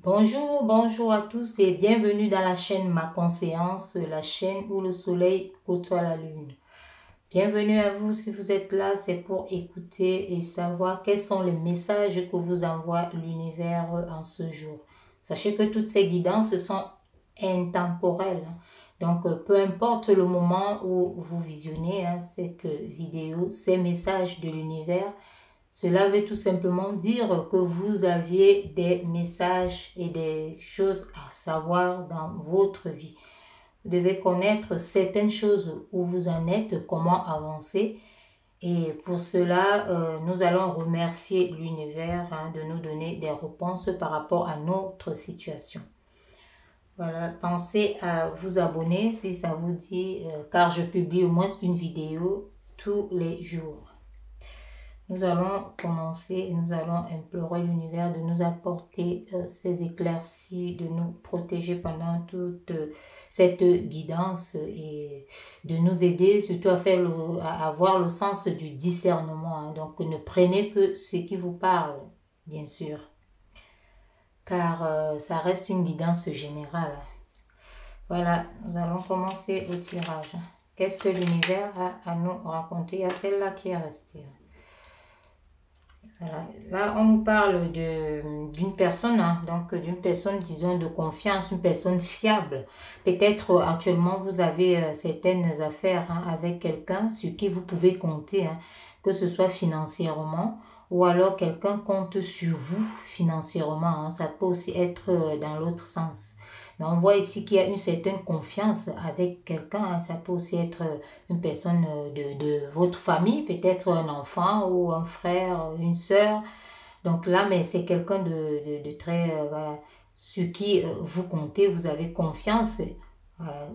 Bonjour à tous et bienvenue dans la chaîne Ma Conscience, la chaîne où le soleil côtoie la lune. Bienvenue à vous, si vous êtes là, c'est pour écouter et savoir quels sont les messages que vous envoie l'univers en ce jour. Sachez que toutes ces guidances sont intemporelles. Donc, peu importe le moment où vous visionnez cette vidéo, ces messages de l'univers, cela veut tout simplement dire que vous aviez des messages et des choses à savoir dans votre vie. Vous devez connaître certaines choses où vous en êtes, comment avancer. Et pour cela, nous allons remercier l'univers de nous donner des réponses par rapport à notre situation. Voilà, pensez à vous abonner si ça vous dit, car je publie au moins une vidéo tous les jours. Nous allons commencer, nous allons implorer l'univers de nous apporter ces éclaircies, de nous protéger pendant toute cette guidance et de nous aider surtout à avoir le sens du discernement. Donc ne prenez que ce qui vous parle, bien sûr, car ça reste une guidance générale. Voilà, nous allons commencer au tirage. Qu'est-ce que l'univers a à nous raconter? Il y a celle-là qui est restée. Voilà. Là, on nous parle d'une personne, donc d'une personne, disons, de confiance, une personne fiable. Peut-être actuellement, vous avez certaines affaires avec quelqu'un sur qui vous pouvez compter, que ce soit financièrement ou alors quelqu'un compte sur vous financièrement. Ça peut aussi être dans l'autre sens. Mais on voit ici qu'il y a une certaine confiance avec quelqu'un. Ça peut aussi être une personne de votre famille, peut-être un enfant ou un frère, une sœur. Donc là, mais c'est quelqu'un de très, voilà, sur qui vous comptez, vous avez confiance. Voilà,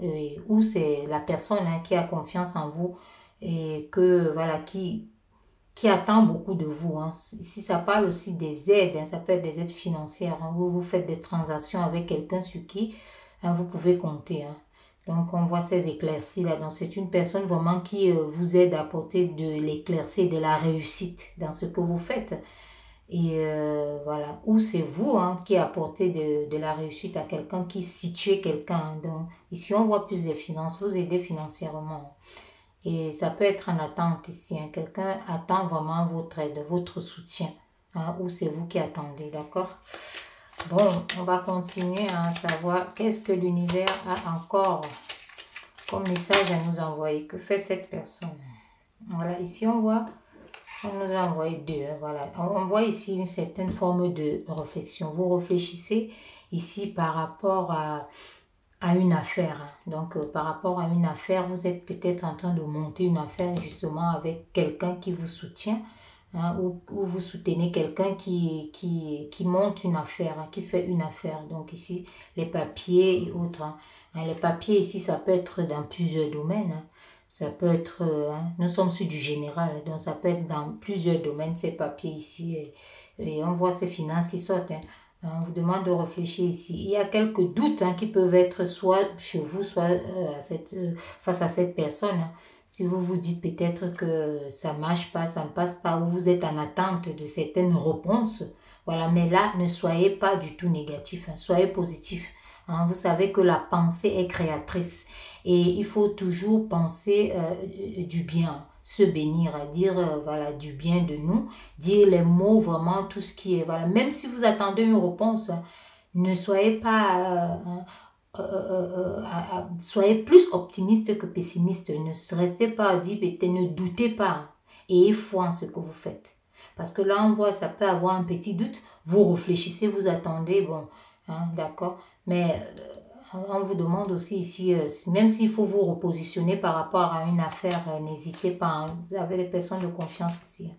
ou c'est la personne qui a confiance en vous et que, voilà, qui attend beaucoup de vous. Si ça parle aussi des aides, ça peut être des aides financières, où vous faites des transactions avec quelqu'un sur qui vous pouvez compter. Donc, on voit ces éclaircies là. Donc, c'est une personne vraiment qui vous aide à apporter de l'éclaircie, de la réussite dans ce que vous faites. Et voilà, ou c'est vous qui apportez de la réussite à quelqu'un, qui situe quelqu'un. Donc, ici, on voit plus de finances, vous aidez financièrement. Et ça peut être en attente ici. Quelqu'un attend vraiment votre aide, votre soutien. Ou c'est vous qui attendez, d'accord? Bon, on va continuer à savoir qu'est-ce que l'univers a encore comme message à nous envoyer. Que fait cette personne? Voilà, ici on voit, on nous a envoyé deux. Voilà, on voit ici une certaine forme de réflexion. Vous réfléchissez ici par rapport à une affaire. Donc, par rapport à une affaire, vous êtes peut-être en train de monter une affaire justement avec quelqu'un qui vous soutient, ou vous soutenez quelqu'un qui monte une affaire, qui fait une affaire. Donc ici, les papiers et autres. Les papiers ici, ça peut être dans plusieurs domaines. Ça peut être, nous sommes sur du général, donc ça peut être dans plusieurs domaines, ces papiers ici. Et on voit ces finances qui sortent. On vous demande de réfléchir ici. Il y a quelques doutes qui peuvent être soit chez vous, soit face à cette personne. Si vous vous dites peut-être que ça ne marche pas, ça ne passe pas, ou vous êtes en attente de certaines réponses. Voilà, mais là, ne soyez pas du tout négatif, soyez positif. Vous savez que la pensée est créatrice et il faut toujours penser du bien. Se bénir, dire voilà, du bien de nous, dire les mots, vraiment tout ce qui est, voilà, même si vous attendez une réponse, ne soyez pas, soyez plus optimiste que pessimiste, ne restez pas à dire, ne doutez pas, ayez foi en ce que vous faites, parce que là on voit, ça peut avoir un petit doute, vous réfléchissez, vous attendez, bon, d'accord, mais on vous demande aussi ici, même s'il faut vous repositionner par rapport à une affaire, n'hésitez pas. Vous avez des personnes de confiance ici.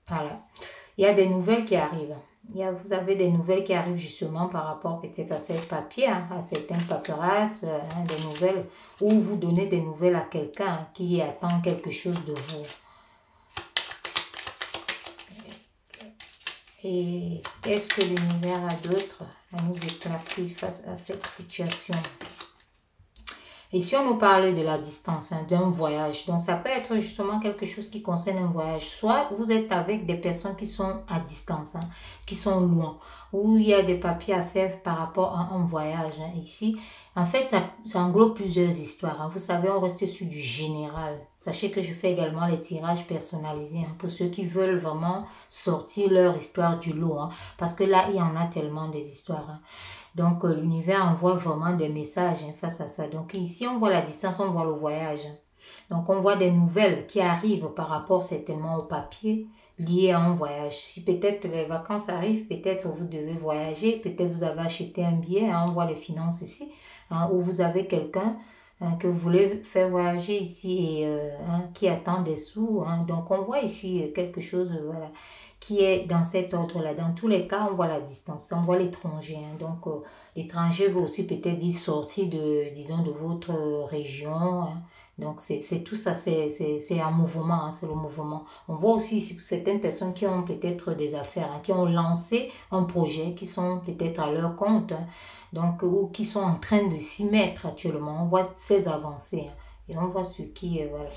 Voilà. Il y a des nouvelles qui arrivent. Vous avez des nouvelles qui arrivent justement par rapport peut-être à ces papiers, à certaines paperasses, des nouvelles, ou vous donnez des nouvelles à quelqu'un qui attend quelque chose de vous. Et qu'est-ce que l'univers a d'autre à nous éclaircir face à cette situation? Et si on nous parle de la distance, d'un voyage, donc ça peut être justement quelque chose qui concerne un voyage. Soit vous êtes avec des personnes qui sont à distance, qui sont loin, ou il y a des papiers à faire par rapport à un voyage. Ici, en fait, ça englobe plusieurs histoires. Vous savez, on reste sur du général. Sachez que je fais également les tirages personnalisés pour ceux qui veulent vraiment sortir leur histoire du lot. Parce que là, il y en a tellement des histoires. Donc, l'univers envoie vraiment des messages face à ça. Donc, ici, on voit la distance, on voit le voyage. Donc, on voit des nouvelles qui arrivent par rapport certainement au papier lié à un voyage. Si peut-être les vacances arrivent, peut-être vous devez voyager, peut-être vous avez acheté un billet, on voit les finances ici, ou vous avez quelqu'un que vous voulez faire voyager ici et qui attend des sous. Donc, on voit ici quelque chose, voilà, qui est dans cet ordre-là. Dans tous les cas, on voit la distance, on voit l'étranger. Donc, l'étranger veut aussi peut-être dire sortir de, disons, de votre région. Donc, c'est tout ça, c'est un mouvement, c'est le mouvement. On voit aussi certaines personnes qui ont peut-être des affaires, qui ont lancé un projet, qui sont peut-être à leur compte, donc, ou qui sont en train de s'y mettre actuellement. On voit ces avancées, et on voit ce qui, voilà.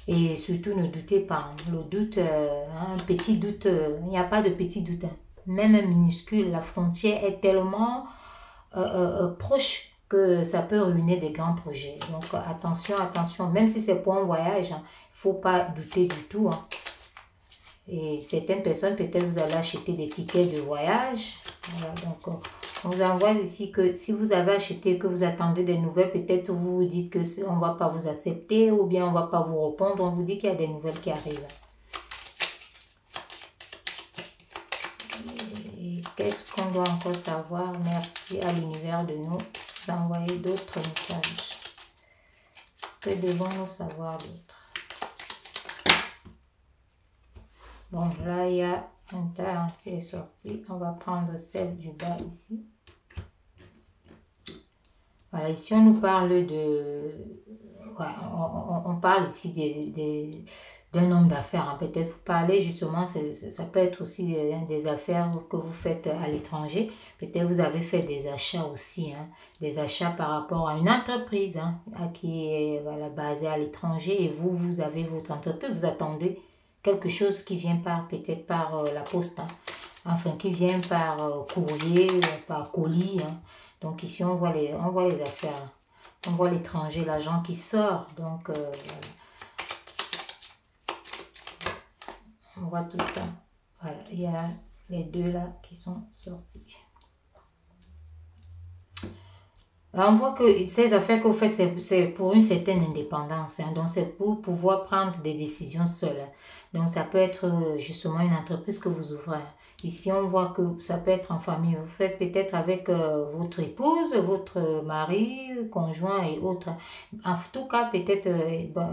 Et surtout, ne doutez pas. Le doute, un petit doute, il n'y a pas de petit doute. Même un minuscule, la frontière est tellement proche que ça peut ruiner des grands projets. Donc, attention, attention. Même si c'est pour un voyage, il ne faut pas douter du tout. Et certaines personnes, peut-être vous allez acheter des tickets de voyage. Voilà, donc, on vous envoie ici que si vous avez acheté, que vous attendez des nouvelles, peut-être vous vous dites que on ne va pas vous accepter ou bien on ne va pas vous répondre. On vous dit qu'il y a des nouvelles qui arrivent. Et qu'est-ce qu'on doit encore savoir? Merci à l'univers de nous envoyer d'autres messages. Que devons-nous savoir d'autres? Bon, là, il y a un tas qui est sorti. On va prendre celle du bas ici. Voilà, ici, on nous parle de... Ouais, on parle ici d'un homme d'affaires. Peut-être vous parlez justement, ça peut être aussi des affaires que vous faites à l'étranger. Peut-être vous avez fait des achats aussi, des achats par rapport à une entreprise qui est voilà, basée à l'étranger et vous avez votre entreprise, vous attendez quelque chose qui vient peut-être par la poste, enfin qui vient par courrier ou par colis. Donc ici on voit les affaires, on voit l'étranger, l'agent qui sort, donc voilà. On voit tout ça. Voilà, il y a les deux là qui sont sortis. Alors, on voit que ces affaires que vous faites, c'est pour une certaine indépendance. Donc, c'est pour pouvoir prendre des décisions seules. Donc, ça peut être justement une entreprise que vous ouvrez. Ici, on voit que ça peut être en famille. Vous faites peut-être avec votre épouse, votre mari, conjoint et autres. En tout cas, peut-être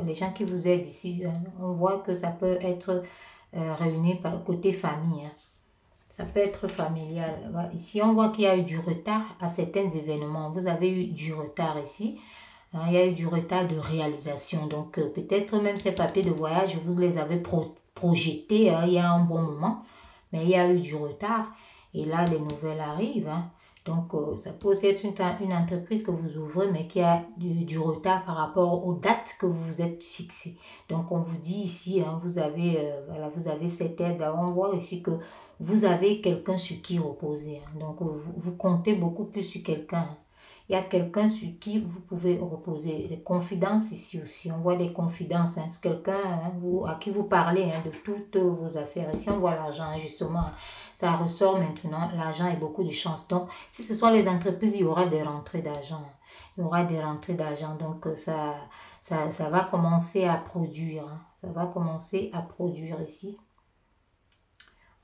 les gens qui vous aident ici, on voit que ça peut être réuni par côté famille. Ça peut être familial. Voilà. Ici, on voit qu'il y a eu du retard à certains événements. Vous avez eu du retard ici. Il y a eu du retard de réalisation. Donc, peut-être même ces papiers de voyage, vous les avez projetés il y a un bon moment. Mais il y a eu du retard. Et là, les nouvelles arrivent. Donc, ça peut aussi être une entreprise que vous ouvrez, mais qui a du retard par rapport aux dates que vous vous êtes fixées. Donc, on vous dit ici, vous avez cette aide. On voit ici que vous avez quelqu'un sur qui reposer. Donc, vous comptez beaucoup plus sur quelqu'un. Il y a quelqu'un sur qui vous pouvez reposer. Les confidences ici aussi. On voit des confidences. C'est quelqu'un à qui vous parlez de toutes vos affaires. Ici, on voit l'argent, justement. Ça ressort maintenant. L'argent et beaucoup de chance. Donc, si ce sont les entreprises, il y aura des rentrées d'argent. Il y aura des rentrées d'argent. Donc, ça va commencer à produire. Ça va commencer à produire ici.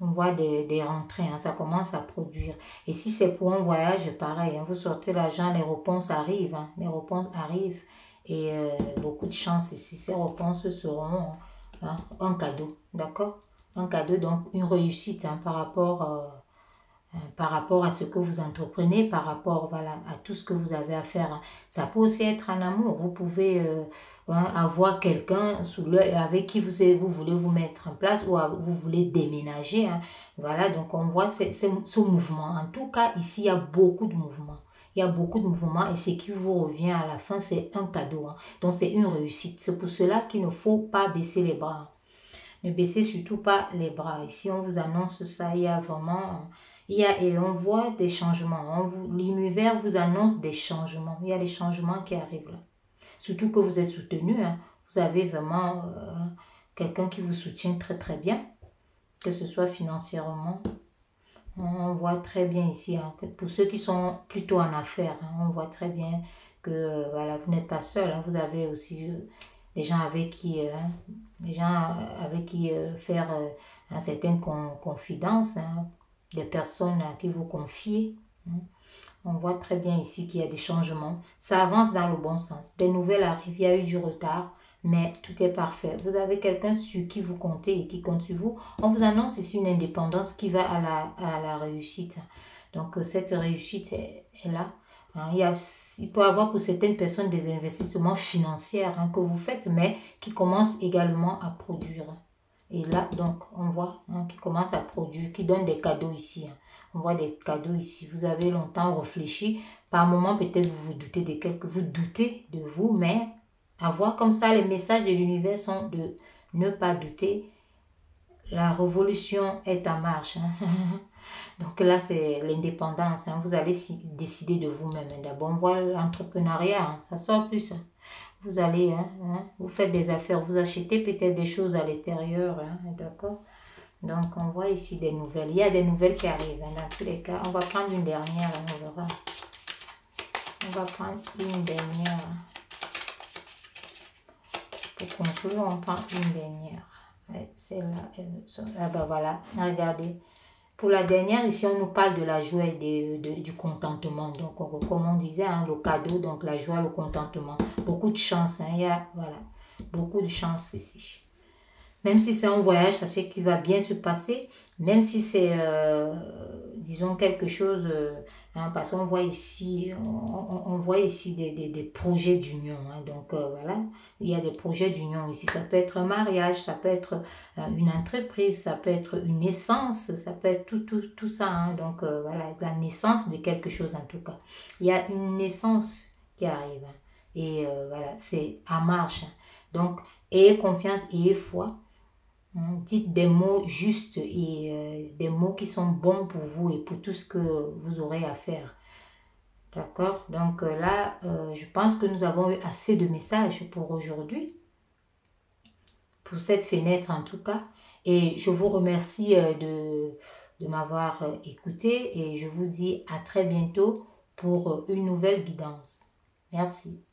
On voit des rentrées, ça commence à produire. Et si c'est pour un voyage, pareil, vous sortez l'argent, les réponses arrivent. Les réponses arrivent et beaucoup de chance ici. Ces réponses seront un cadeau, d'accord? Un cadeau, donc une réussite par rapport à ce que vous entreprenez, par rapport à tout ce que vous avez à faire. Ça peut aussi être en amour. Vous pouvez avoir quelqu'un avec qui vous voulez vous mettre en place ou vous voulez déménager. Voilà, donc on voit ce mouvement. En tout cas, ici, il y a beaucoup de mouvements. Il y a beaucoup de mouvements et ce qui vous revient à la fin, c'est un cadeau. Hein. Donc, c'est une réussite. C'est pour cela qu'il ne faut pas baisser les bras. Ne baissez surtout pas les bras. Ici, on vous annonce ça. Il y a vraiment... et on voit des changements. L'univers vous annonce des changements. Il y a des changements qui arrivent là. Surtout que vous êtes soutenu. Hein. Vous avez vraiment quelqu'un qui vous soutient très très bien. Que ce soit financièrement. On voit très bien ici. Hein, que pour ceux qui sont plutôt en affaires, hein, on voit très bien que voilà, vous n'êtes pas seul. Hein. Vous avez aussi des gens avec qui, faire une certaine confidence. Hein, des personnes à qui vous confiez. Hein. On voit très bien ici qu'il y a des changements. Ça avance dans le bon sens. Des nouvelles arrivent. Il y a eu du retard, mais tout est parfait. Vous avez quelqu'un sur qui vous comptez et qui compte sur vous. On vous annonce ici une indépendance qui va à la réussite. Donc, cette réussite est là. Hein, il peut y avoir pour certaines personnes des investissements financiers hein, que vous faites, mais qui commencent également à produire. Et là, donc, on voit hein, qui commence à produire, qui donne des cadeaux ici. Hein. On voit des cadeaux ici. Vous avez longtemps réfléchi. Par moment, peut-être vous vous doutez vous doutez de vous, mais à voir comme ça, les messages de l'univers sont de ne pas douter. La révolution est en marche. Hein. Donc là, c'est l'indépendance. Hein. Vous allez décider de vous-même. D'abord, on voit l'entrepreneuriat. Hein. Ça sort plus. Hein. Vous allez, vous faites des affaires, vous achetez peut-être des choses à l'extérieur, hein, d'accord? Donc, on voit ici des nouvelles. Il y a des nouvelles qui arrivent, hein, dans tous les cas. On va prendre une dernière, on verra. On va prendre une dernière. Pour conclure, on prend une dernière. Ouais, celle-là, ah ben voilà, regardez. Pour la dernière, ici, on nous parle de la joie et du contentement. Donc, comme on disait, hein, le cadeau, donc la joie, le contentement. Beaucoup de chance. Hein, il y a, voilà, beaucoup de chance ici. Même si c'est un voyage, sachez qu'il va bien se passer. Même si c'est, disons, quelque chose... hein, parce qu'on voit ici, on voit ici des projets d'union. Hein, donc, voilà, il y a des projets d'union ici. Ça peut être un mariage, ça peut être une entreprise, ça peut être une naissance, ça peut être tout ça. Hein, donc, voilà, la naissance de quelque chose en tout cas. Il y a une naissance qui arrive. Hein, et voilà, c'est en marche. Hein, donc, ayez confiance, ayez foi. Dites des mots justes et des mots qui sont bons pour vous et pour tout ce que vous aurez à faire. D'accord? Donc là, je pense que nous avons eu assez de messages pour aujourd'hui. Pour cette fenêtre en tout cas. Et je vous remercie de m'avoir écouté et je vous dis à très bientôt pour une nouvelle guidance. Merci.